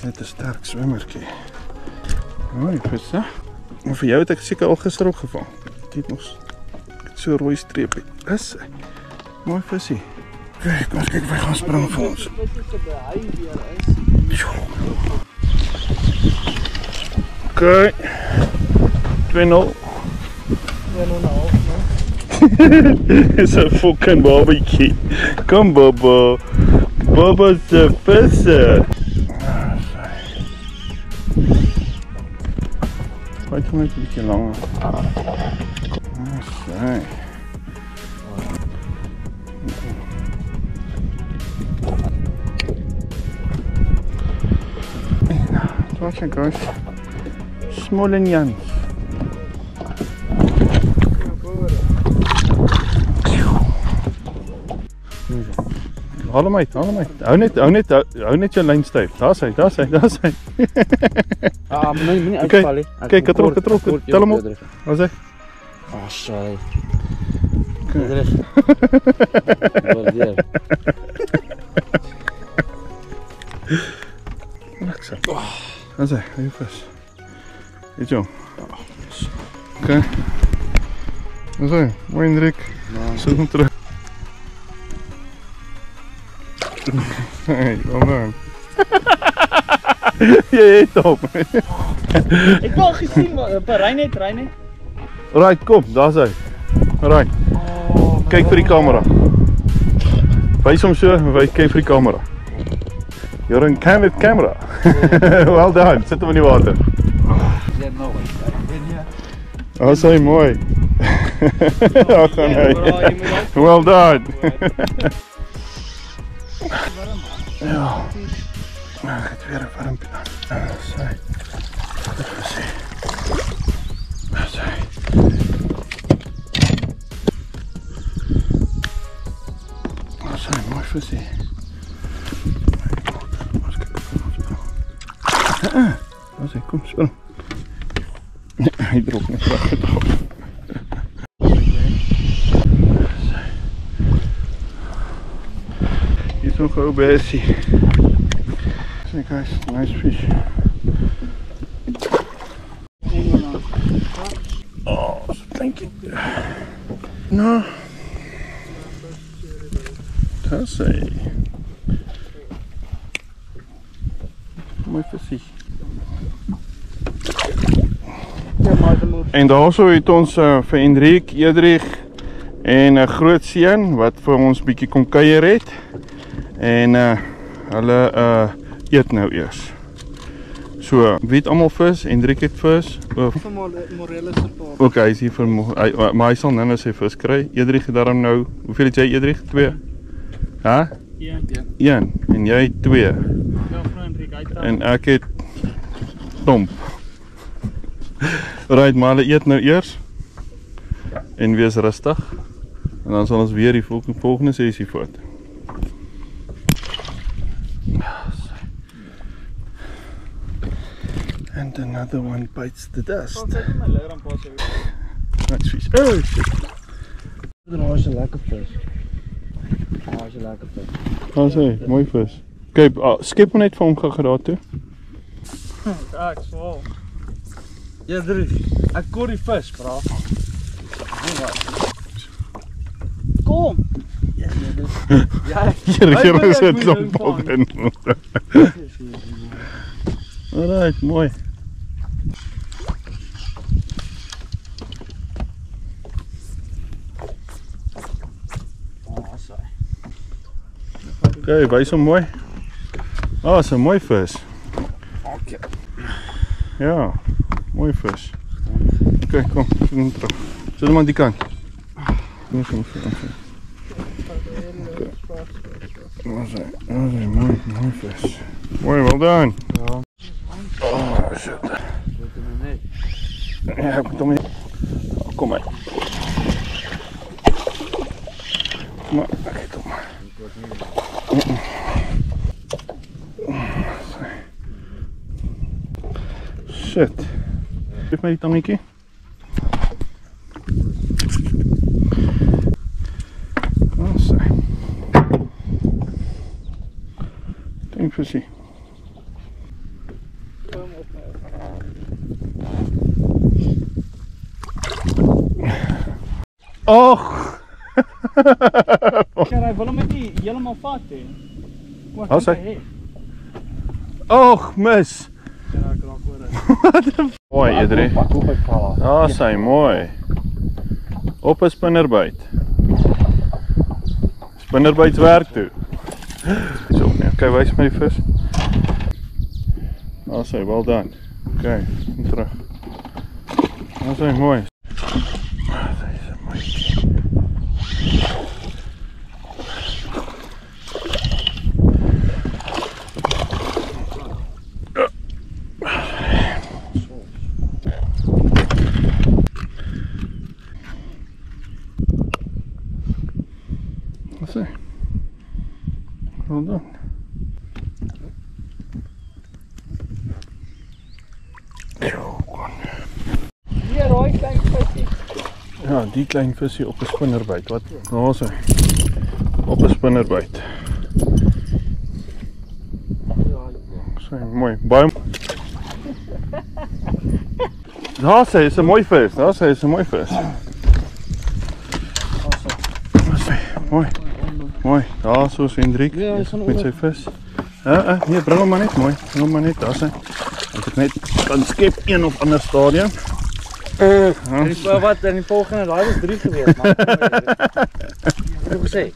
is net 'n sterk swemmertjie. Mooi vis, hè? Maar vir jou het ek seker al gister ook gevang. Ek het nog so 'n rooi streepie. Is hy? Mooi visie. Oké, kom ons kyk of hy gaan spring vir ons. Oké. 2-0. 1,5. It's a fucking barbecue. Kom Baba. Baba's the visser. Wait a minute, een beetje langer. Zo. Watch it guys. Small and young. Haal hem uit, haal hem uit. Hou net jou lyn styf. Daar's hy. Ah, moenie uitval nie. Kyk, katrol. Tel hom op. Waar's hy? Ah, sorry. Okay. Lekker. Waar's hy? Hy vis. Dit jong. Okay. Waar's hy? Mooi Hendrik. Sit hom terug. Hey, well done. Jy het hom. Ek wou gesien, ry net. Right, kom, daar's hy. Right. Kyk vir die kamera. Wys hom so, kyk vir die kamera. You're on camera. Well done. Sit hom in die water. Daar's hy mooi. Daar gaan hy. Well done. Ja, ek het weer 'n warmpie aan. Sy. Dit visie. Sy. Sy, mooi visie. Ons kyk kom spring. Hy drop net weg. Hier is nog 'n ou besie. See guys, nice fish. Oh, thank you. No. That's a mooi visie. En daarso het ons vir Hendrik, Edrich en 'n groot seun wat vir ons bietjie kom kuier het. En hulle eet nou eers. So, wie het almal vis? Hendrik het vis. Morele support. Ook hy is hier vir maar hy sal nou sy vis kry. Edrich het daarom nou. Hoeveel het jy Edrich? 2? Hæ? 1 en jy 2. Ja, Hendrik, en ek het Tomp. Right, maar hulle eet nou eers. En wees rustig. En dan sal ons weer die volgende sessie voort. And another one bites the dust. Nice fish. Oh shit. Daar is 'n lekker vis. Daar sê, mooi vis. Kyk, skep hom net vir hom gou daar toe. Ek swaal. Ja, ek koor die vis, bra. Kom. Ja, Hier is 'n klomp bok in. Alright, mooi. Oké, wys hom mooi. Ah, is 'n mooi vis. Ja, mooi vis. Oké, kom, sit hom terug. Sit hom aan die kant. Kom so. Mooi vis. Mooi, well done. Ja. Oh, shit. Ja, ek moet hom hier. Kom maar. Maar, ek het hom. Shit. Geef my die tangetjie. So. Dink visie. Och! Ja, hy wil hom net nie heeltemal vat hê. Waar is hy? Och, mis! Ja, ek raak oor. Mooi, Edrie. Daar is hy, mooi. Op 'n spinnerbyt. Spinnerbyts werk toe. So, okay, wys my die vis. Daar is hy, well done. Okay, kom terug. Daar is hy, mooi. Daar is hy, mooi. Well done. Hier raai klein visie. Ja, die klein visie op 'n spinnerbyt. Wat? Daar is hy. Op 'n spinnerbyt. Sy mooi. Baie. Daar is hy, is 'n mooi vis. Daar is hy, is 'n mooi vis. Mooi. Mooi, daar so is Hendrik met sy vis. Nee, bring hom maar net mooi. Bring hom maar net, daar is hy. As ek net kan skep een of ander stadium. Wat in die volgende, daai was 3 gewees, man. Wat het gesê?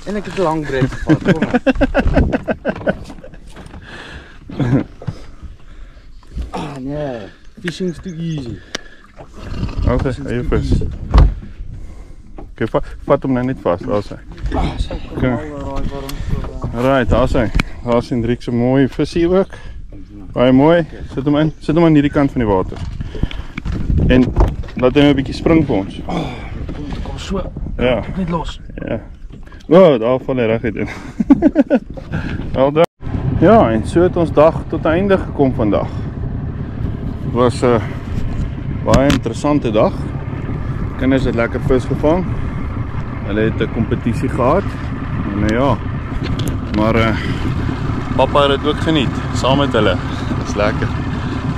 En ek het 'n lang breek gevat, kom maar. Nee, fishing's too easy. Okay, hy vis. Okay, vat hom nou net vas, daar is hy. Okay. Right, daar is hy. Daar is Hendrik se mooi visie ook. Baie mooi. Sit hom in hierdie kant van die water. En laat hy nou 'n bietjie spring vir ons. Kom so. Ja. Net los. Ja. O, daar val hy reguit in. Wel dan. Ja, en so het ons dag tot einde gekom vandag. Dit was 'n baie interessante dag. Kinders het lekker vis gevang. Hulle het 'n kompetisie gehad. En nou ja. Maar pappa het dit ook geniet saam met hulle. Dit is lekker.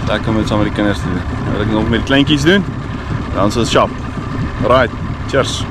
Lekker om dit saam met die kinders te doen. Nou wil ek nog met die kleintjies doen. Dan is ons sharp. Right. Cheers.